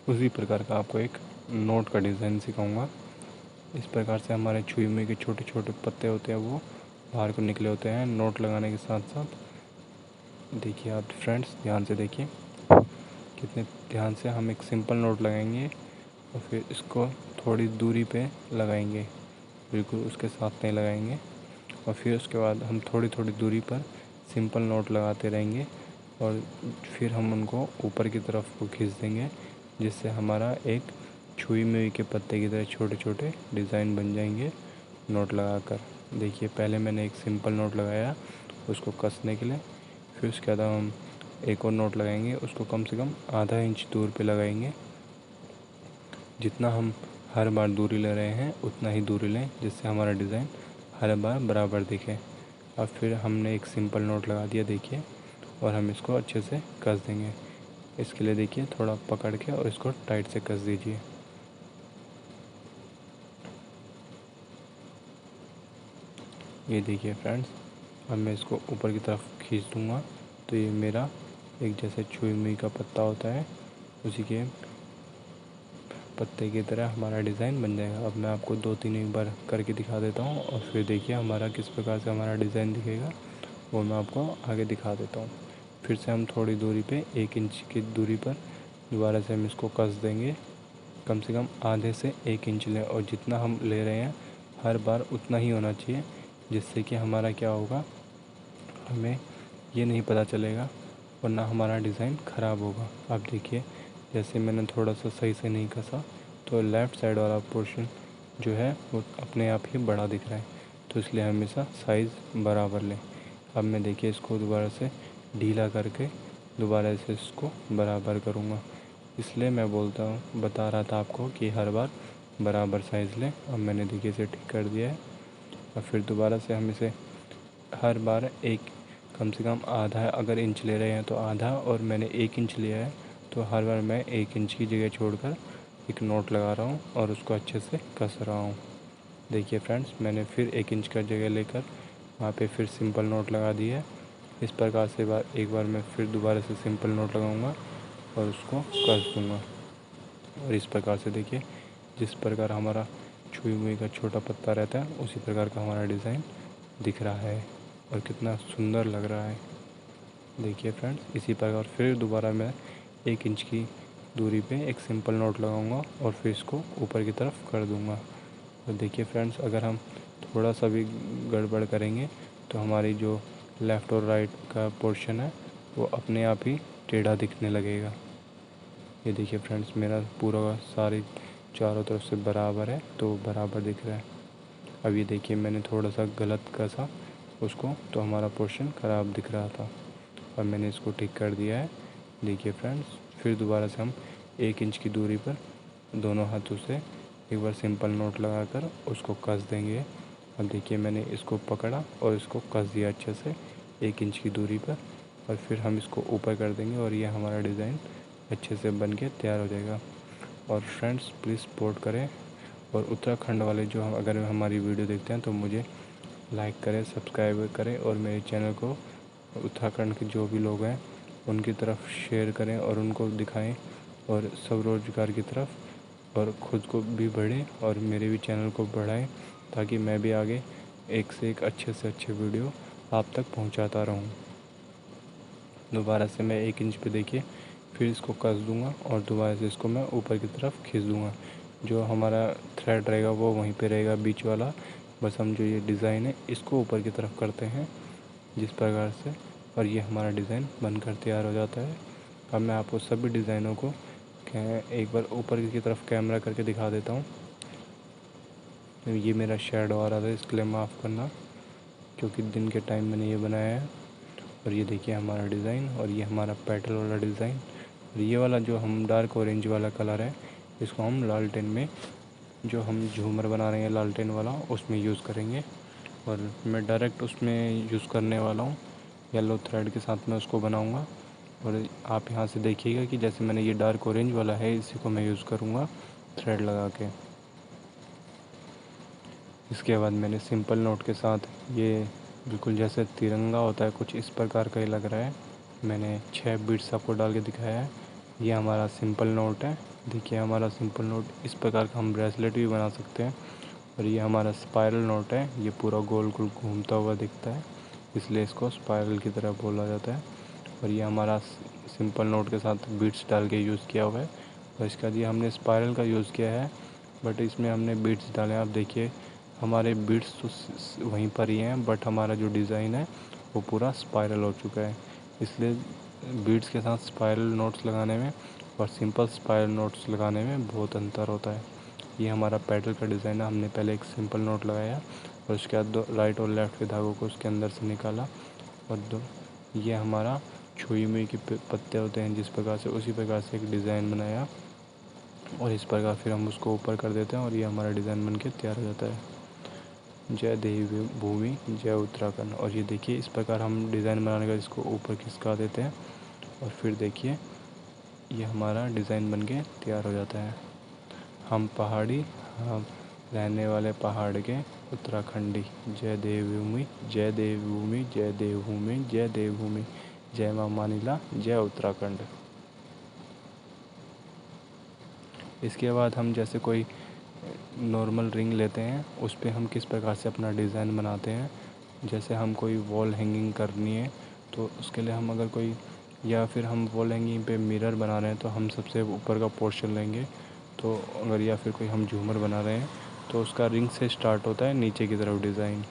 उसी प्रकार का आपको एक नोट का डिज़ाइन सिखाऊंगा। इस प्रकार से हमारे छुई मुई के छोटे छोटे पत्ते होते हैं वो बाहर को निकले होते हैं नोट लगाने के साथ साथ। देखिए आप फ्रेंड्स ध्यान से देखिए, कितने ध्यान से हम एक सिंपल नोट लगाएंगे और फिर इसको थोड़ी दूरी पे लगाएंगे, बिल्कुल उसके साथ नहीं लगाएंगे। और फिर उसके बाद हम थोड़ी थोड़ी दूरी पर सिंपल नोट लगाते रहेंगे, और फिर हम उनको ऊपर की तरफ को खींच देंगे, जिससे हमारा एक छुई मुई के पत्ते की तरह छोटे छोटे डिज़ाइन बन जाएंगे नोट लगाकर। देखिए पहले मैंने एक सिंपल नोट लगाया उसको कसने के लिए, फिर उसके बाद हम एक और नोट लगाएंगे, उसको कम से कम आधा इंच दूर पे लगाएंगे। जितना हम हर बार दूरी ले रहे हैं उतना ही दूरी लें, जिससे हमारा डिज़ाइन हर बार बराबर दिखे। अब फिर हमने एक सिंपल नोट लगा दिया देखिए, और हम इसको अच्छे से कस देंगे। इसके लिए देखिए थोड़ा पकड़ के और इसको टाइट से कस दीजिए। ये देखिए फ्रेंड्स, अब मैं इसको ऊपर की तरफ खींच दूँगा तो ये मेरा एक जैसे छुई मुई का पत्ता होता है उसी के पत्ते की तरह हमारा डिज़ाइन बन जाएगा। अब मैं आपको 2-3 एक बार करके दिखा देता हूँ और फिर देखिए हमारा किस प्रकार से हमारा डिज़ाइन दिखेगा, वो मैं आपको आगे दिखा देता हूँ। फिर से हम थोड़ी दूरी पे 1 इंच की दूरी पर दोबारा से हम इसको कस देंगे। कम से कम आधे से 1 इंच लें और जितना हम ले रहे हैं हर बार उतना ही होना चाहिए, जिससे कि हमारा क्या होगा, हमें ये नहीं पता चलेगा और ना हमारा डिज़ाइन ख़राब होगा। आप देखिए जैसे मैंने थोड़ा सा सही से नहीं कसा तो लेफ़्ट साइड वाला पोर्शन जो है वो अपने आप ही बड़ा दिख रहा है, तो इसलिए हमेशा साइज़ बराबर लें। अब मैं देखिए इसको दोबारा से ढीला करके दोबारा से इसको बराबर करूँगा, इसलिए मैं बता रहा था आपको कि हर बार बराबर साइज़ लें। अब मैंने देखिए इसे ठीक कर दिया है और फिर दोबारा से हम इसे हर बार एक कम से कम आधा, अगर इंच ले रहे हैं तो आधा, और मैंने 1 इंच लिया है तो हर बार मैं 1 इंच की जगह छोड़कर एक नोट लगा रहा हूँ और उसको अच्छे से कस रहा हूँ। देखिए फ्रेंड्स, मैंने फिर 1 इंच का जगह लेकर वहाँ पे फिर सिंपल नोट लगा दी है। इस प्रकार से एक बार मैं फिर दोबारा से सिंपल नोट लगाऊंगा और उसको कस दूंगा। और इस प्रकार से देखिए जिस प्रकार हमारा छुई मुई का छोटा पत्ता रहता है उसी प्रकार का हमारा डिज़ाइन दिख रहा है और कितना सुंदर लग रहा है। देखिए फ्रेंड्स, इसी प्रकार फिर दोबारा मैं 1 इंच की दूरी पे एक सिंपल नोट लगाऊंगा और फिर इसको ऊपर की तरफ कर दूंगा। और देखिए फ्रेंड्स, अगर हम थोड़ा सा भी गड़बड़ करेंगे तो हमारी जो लेफ़्ट और राइट का पोर्शन है वो अपने आप ही टेढ़ा दिखने लगेगा। ये देखिए फ्रेंड्स, मेरा पूरा सारी चारों तरफ से बराबर है तो बराबर दिख रहा है। अब ये देखिए मैंने थोड़ा सा गलत कसा उसको तो हमारा पोर्शन ख़राब दिख रहा था। अब मैंने इसको ठीक कर दिया है। देखिए फ्रेंड्स, फिर दोबारा से हम 1 इंच की दूरी पर दोनों हाथों से एक बार सिंपल नोट लगाकर उसको कस देंगे। अब देखिए मैंने इसको पकड़ा और इसको कस दिया अच्छे से 1 इंच की दूरी पर, और फिर हम इसको ऊपर कर देंगे और ये हमारा डिज़ाइन अच्छे से बन के तैयार हो जाएगा। और फ्रेंड्स प्लीज़ सपोर्ट करें, और उत्तराखंड वाले जो हम अगर हमारी वीडियो देखते हैं तो मुझे लाइक करें, सब्सक्राइब करें और मेरे चैनल को उत्तराखंड के जो भी लोग हैं उनकी तरफ शेयर करें और उनको दिखाएं और स्वरोजगार की तरफ, और ख़ुद को भी बढ़ें और मेरे भी चैनल को बढ़ाएं ताकि मैं भी आगे एक से एक अच्छे से अच्छे वीडियो आप तक पहुंचाता रहूं। दोबारा से मैं 1 इंच पे देखिए फिर इसको कस दूंगा और दोबारा से इसको मैं ऊपर की तरफ खींच दूंगा। जो हमारा थ्रेड रहेगा वो वहीं पे रहेगा बीच वाला, बस हम जो ये डिज़ाइन है इसको ऊपर की तरफ करते हैं जिस प्रकार से, और ये हमारा डिज़ाइन बनकर तैयार हो जाता है। अब मैं आपको सभी डिज़ाइनों को एक बार ऊपर की तरफ कैमरा करके दिखा देता हूँ। ये मेरा शैडो आ रहा था इसके लिए माफ़ करना, क्योंकि दिन के टाइम मैंने ये बनाया है। और ये देखिए हमारा डिज़ाइन, और ये हमारा पेटल वाला डिज़ाइन, और ये वाला जो हम डार्क ऑरेंज वाला कलर है इसको हम लालटेन में, जो हम झूमर बना रहे हैं लालटेन वाला, उसमें यूज़ करेंगे। और मैं डायरेक्ट उसमें यूज़ करने वाला हूँ, येलो थ्रेड के साथ में उसको बनाऊँगा। और आप यहाँ से देखिएगा कि जैसे मैंने ये डार्क ऑरेंज वाला है इसी को मैं यूज़ करूँगा थ्रेड लगा के। इसके बाद मैंने सिंपल नोट के साथ ये बिल्कुल जैसे तिरंगा होता है कुछ इस प्रकार का ही लग रहा है। मैंने 6 बीट्स आपको डाल के दिखाया है। ये हमारा सिंपल नोट है। देखिए हमारा सिंपल नोट इस प्रकार का हम ब्रेसलेट भी बना सकते हैं। और ये हमारा स्पाइरल नोट है, ये पूरा गोल गोल घूमता हुआ दिखता है इसलिए इसको स्पाइरल की तरह बोला जाता है। और ये हमारा सिंपल नोट के साथ बीट्स डाल के यूज़ किया हुआ है। और इसके बाद ये हमने स्पाइरल का यूज़ किया है बट इसमें हमने बीट्स डाले हैं। आप देखिए हमारे बीट्स तो वहीं पर ही हैं बट हमारा जो डिज़ाइन है वो पूरा स्पाइरल हो चुका है। इसलिए बीट्स के साथ स्पाइरल नोट्स लगाने में और सिंपल स्पाइरल नोट्स लगाने में बहुत अंतर होता है। ये हमारा पैडल का डिज़ाइन है। हमने पहले एक सिंपल नोट लगाया और उसके बाद दो राइट और लेफ़्ट के धागों को उसके अंदर से निकाला, और दो ये हमारा छुई मुई के पत्ते होते हैं जिस प्रकार से, उसी प्रकार से एक डिज़ाइन बनाया और इस प्रकार फिर हम उसको ऊपर कर देते हैं और ये हमारा डिज़ाइन बन के तैयार हो जाता है। जय देवी भूमि जय उत्तराखंड। और ये देखिए इस प्रकार हम डिज़ाइन बनाने का इसको ऊपर खिसका देते हैं और फिर देखिए ये हमारा डिज़ाइन बन के तैयार हो जाता है। हम पहाड़ी, हम रहने वाले पहाड़ के, उत्तराखंडी। जय देवभूमि, जय देवभूमि, जय देवभूमि, जय देवभूमि, जय माँ मानिला, जय उत्तराखंड। इसके बाद हम जैसे कोई नॉर्मल रिंग लेते हैं, उस पे हम किस प्रकार से अपना डिज़ाइन बनाते हैं। जैसे हम कोई वॉल हैंगिंग करनी है तो उसके लिए हम अगर कोई, या फिर हम वॉल हैंगिंग पे मिरर बना रहे हैं तो हम सबसे ऊपर का पोर्शन लेंगे। तो अगर या फिर कोई हम झूमर बना रहे हैं तो उसका रिंग से स्टार्ट होता है नीचे की तरफ डिज़ाइन।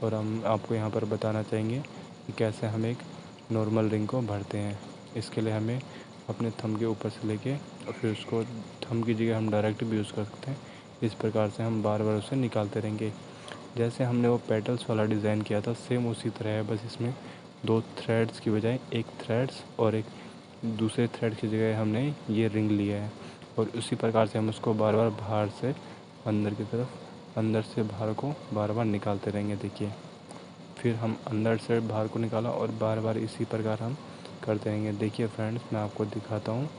और हम आपको यहाँ पर बताना चाहेंगे कि कैसे हम एक नॉर्मल रिंग को भरते हैं। इसके लिए हमें अपने थंब के ऊपर से लेके और फिर उसको थंब की जगह हम डायरेक्ट भी यूज़ कर सकते हैं। इस प्रकार से हम बार बार उसे निकालते रहेंगे। जैसे हमने वो पेटल्स वाला डिज़ाइन किया था सेम उसी तरह है, बस इसमें 2 थ्रेड्स की बजाय 1 थ्रेड्स और एक दूसरे थ्रेड की जगह हमने ये रिंग लिया है। और उसी प्रकार से हम उसको बार बार बाहर से अंदर की तरफ, अंदर से बाहर को बार बार निकालते रहेंगे। देखिए, फिर हम अंदर से बाहर को निकाला और बार बार इसी प्रकार हम करते रहेंगे। देखिए फ्रेंड्स, मैं आपको दिखाता हूँ।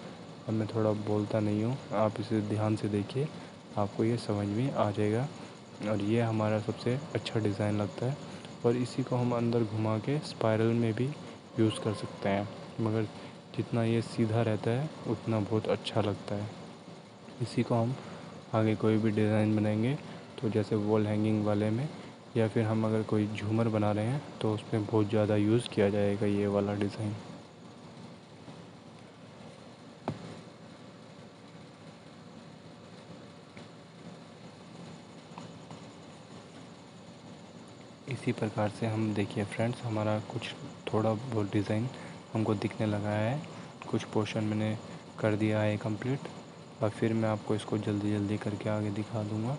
अब मैं थोड़ा बोलता नहीं हूँ, आप इसे ध्यान से देखिए, आपको ये समझ में आ जाएगा। और ये हमारा सबसे अच्छा डिज़ाइन लगता है। और इसी को हम अंदर घुमा के स्पाइरल में भी यूज़ कर सकते हैं, मगर जितना ये सीधा रहता है उतना बहुत अच्छा लगता है। इसी को हम आगे कोई भी डिज़ाइन बनाएंगे तो जैसे वॉल हैंगिंग वाले में, या फिर हम अगर कोई झूमर बना रहे हैं तो उसमें बहुत ज़्यादा यूज़ किया जाएगा ये वाला डिज़ाइन। इसी प्रकार से हम, देखिए फ्रेंड्स, हमारा कुछ थोड़ा बहुत डिज़ाइन हमको दिखने लगा है। कुछ पोर्शन मैंने कर दिया है कंप्लीट, और फिर मैं आपको इसको जल्दी जल्दी करके आगे दिखा दूँगा।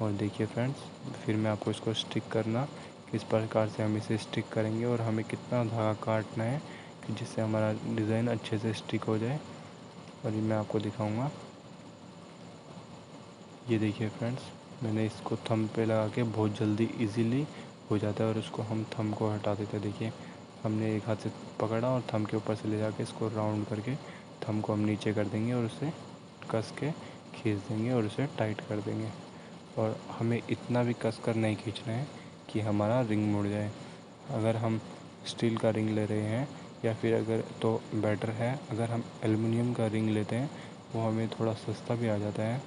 और देखिए फ्रेंड्स, फिर मैं आपको इसको स्टिक करना, किस प्रकार से हम इसे स्टिक करेंगे और हमें कितना धागा काटना है कि जिससे हमारा डिज़ाइन अच्छे से स्टिक हो जाए, और ये मैं आपको दिखाऊंगा। ये देखिए फ्रेंड्स, मैंने इसको थंब पे लगा के बहुत जल्दी इजीली हो जाता है, और उसको हम थंब को हटा देते हैं। देखिए, हमने एक हाथ से पकड़ा और थंब के ऊपर से ले जाके इसको राउंड करके थंब को हम नीचे कर देंगे और उसे कस के खींच देंगे और उसे टाइट कर देंगे। और हमें इतना भी कस कर नहीं खींचना है कि हमारा रिंग मुड़ जाए। अगर हम स्टील का रिंग ले रहे हैं या फिर अगर, तो बेटर है अगर हम एल्युमिनियम का रिंग लेते हैं, वो हमें थोड़ा सस्ता भी आ जाता है।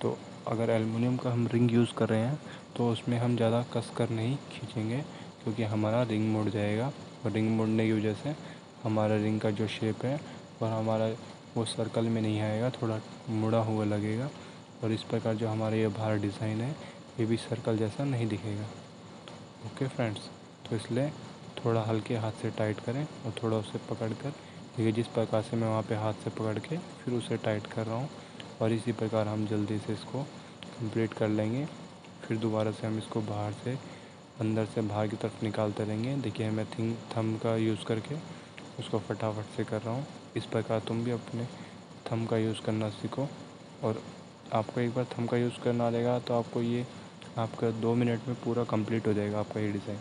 तो अगर एल्युमिनियम का हम रिंग यूज़ कर रहे हैं तो उसमें हम ज़्यादा कस कर नहीं खींचेंगे, क्योंकि हमारा रिंग मुड़ जाएगा। और रिंग मुड़ने की वजह से हमारा रिंग का जो शेप है और हमारा वो सर्कल में नहीं आएगा, थोड़ा मुड़ा हुआ लगेगा। और इस प्रकार जो हमारा ये बाहर डिज़ाइन है ये भी सर्कल जैसा नहीं दिखेगा। ओके फ्रेंड्स, तो इसलिए थोड़ा हल्के हाथ से टाइट करें और थोड़ा उसे पकड़ कर, देखिए जिस प्रकार से मैं वहाँ पे हाथ से पकड़ के फिर उसे टाइट कर रहा हूँ। और इसी प्रकार हम जल्दी से इसको कंप्लीट कर लेंगे। फिर दोबारा से हम इसको बाहर से, अंदर से बाहर की तरफ निकालते रहेंगे। देखिए, मैं थंब का यूज़ करके उसको फटाफट से कर रहा हूँ। इस प्रकार तुम भी अपने थंब का यूज़ करना सीखो। और आपको एक बार थंब का यूज़ करना आ जाएगा तो आपको ये, आपका 2 मिनट में पूरा कंप्लीट हो जाएगा आपका ये डिज़ाइन।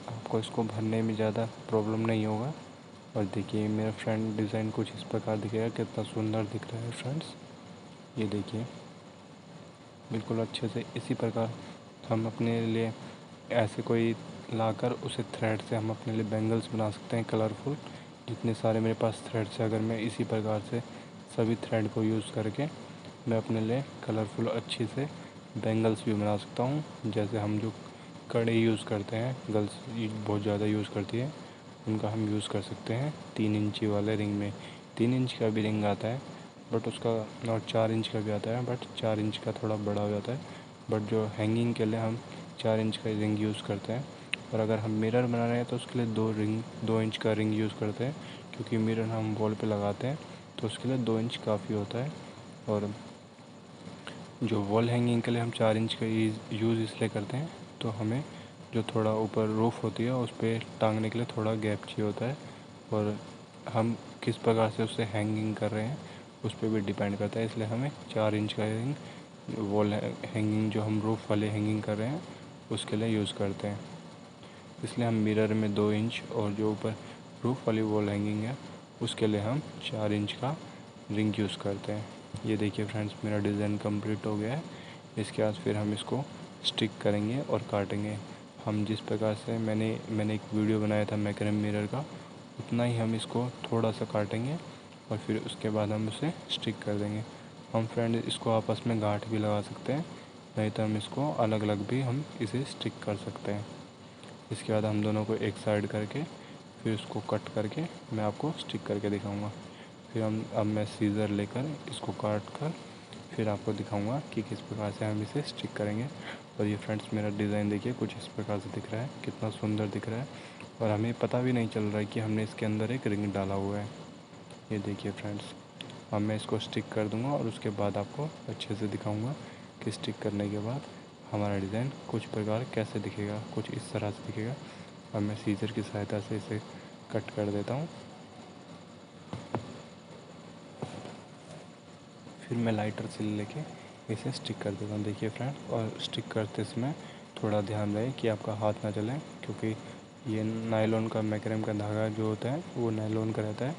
आपको इसको भरने में ज़्यादा प्रॉब्लम नहीं होगा। और देखिए, मेरा फ्रेंड डिज़ाइन कुछ इस प्रकार दिखेगा, कितना सुंदर दिख रहा है फ्रेंड्स। ये देखिए, बिल्कुल अच्छे से इसी प्रकार हम अपने लिए ऐसे कोई लाकर उसे थ्रेड से हम अपने लिए बैंगल्स बना सकते हैं कलरफुल। जितने सारे मेरे पास थ्रेड्स है, अगर मैं इसी प्रकार से सभी थ्रेड को यूज़ करके मैं अपने लिए कलरफुल अच्छी से बैंगल्स भी बना सकता हूँ। जैसे हम जो कड़े यूज़ करते हैं, गर्ल्स बहुत ज़्यादा यूज़ करती है, उनका हम यूज़ कर सकते हैं 3 इंची वाले रिंग में। 3 इंच का भी रिंग आता है, बट उसका, और 4 इंच का भी आता है, बट 4 इंच का थोड़ा बड़ा हो जाता है। बट जो हैंगिंग के लिए हम 4 इंच का रिंग यूज़ करते हैं। और अगर हम मिरर बना रहे हैं तो उसके लिए 2 इंच का रिंग यूज़ करते हैं, क्योंकि मिरर हम वॉल पे लगाते हैं तो उसके लिए 2 इंच काफ़ी होता है। और जो वॉल हैंगिंग के लिए हम 4 इंच का यूज़ इसलिए करते हैं, तो हमें जो थोड़ा ऊपर रूफ़ होती है उस पर टांगने के लिए थोड़ा गैप चाहिए होता है। और हम किस प्रकार से उससे हैंगिंग कर रहे हैं उस पर भी डिपेंड करता है, इसलिए हमें 4 इंच का रिंग वॉल हैंगिंग, जो हम रूफ़ वाले हैंगिंग कर रहे हैं उसके लिए यूज़ करते हैं। इसलिए हम मिरर में 2 इंच, और जो ऊपर रूफ़ वाली वॉल हैंगिंग है उसके लिए हम 4 इंच का रिंग यूज़ करते हैं। ये देखिए फ्रेंड्स, मेरा डिज़ाइन कंप्लीट हो गया है। इसके बाद फिर हम इसको स्टिक करेंगे और काटेंगे। हम जिस प्रकार से मैंने एक वीडियो बनाया था मैकेनिकल मिरर का, उतना ही हम इसको थोड़ा सा काटेंगे और फिर उसके बाद हम उसे स्टिक कर देंगे। हम फ्रेंड इसको आपस में गांठ भी लगा सकते हैं, नहीं तो हम इसको अलग अलग भी हम इसे स्टिक कर सकते हैं। इसके बाद हम दोनों को एक साइड करके फिर उसको कट करके मैं आपको स्टिक करके दिखाऊंगा। फिर अब मैं सीज़र लेकर इसको काट कर फिर आपको दिखाऊंगा कि किस प्रकार से हम इसे स्टिक करेंगे। और ये फ्रेंड्स मेरा डिज़ाइन देखिए कुछ इस प्रकार से दिख रहा है, कितना सुंदर दिख रहा है और हमें पता भी नहीं चल रहा है कि हमने इसके अंदर एक रिंग डाला हुआ है। ये देखिए फ्रेंड्स, अब मैं इसको स्टिक कर दूंगा और उसके बाद आपको अच्छे से दिखाऊंगा कि स्टिक करने के बाद हमारा डिज़ाइन कुछ प्रकार कैसे दिखेगा, कुछ इस तरह से दिखेगा। अब मैं सीज़र की सहायता से इसे कट कर देता हूँ। फिर मैं लाइटर से लेके इसे स्टिक कर देता हूँ। देखिए फ्रेंड, और स्टिक करते समय थोड़ा ध्यान रहे कि आपका हाथ ना जले, क्योंकि ये नायलॉन का मैकेनिकल का धागा जो होता है वो नायलॉन का रहता है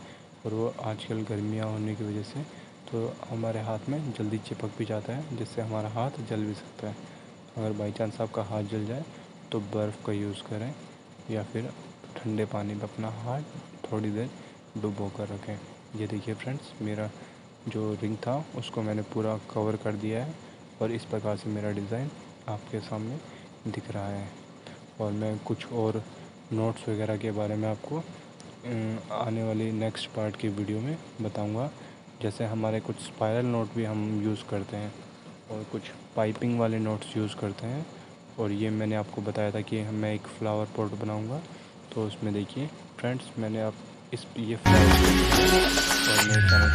और वो आजकल गर्मियाँ होने की वजह से तो हमारे हाथ में जल्दी चिपक भी जाता है, जिससे हमारा हाथ जल भी सकता है। अगर बाई चांस आपका हाथ जल जाए तो बर्फ़ का यूज़ करें या फिर ठंडे पानी में अपना हाथ थोड़ी देर डुबो कर रखें। ये देखिए फ्रेंड्स, मेरा जो रिंग था उसको मैंने पूरा कवर कर दिया है और इस प्रकार से मेरा डिज़ाइन आपके सामने दिख रहा है। और मैं कुछ और नोट्स वगैरह के बारे में आपको आने वाली नेक्स्ट पार्ट की वीडियो में बताऊंगा। जैसे हमारे कुछ स्पाइरल नोट भी हम यूज़ करते हैं और कुछ पाइपिंग वाले नोट्स यूज़ करते हैं। और ये मैंने आपको बताया था कि मैं एक फ़्लावर पॉट बनाऊंगा, तो उसमें देखिए फ्रेंड्स मैंने आप ये फ्लावर और मेरे चैनल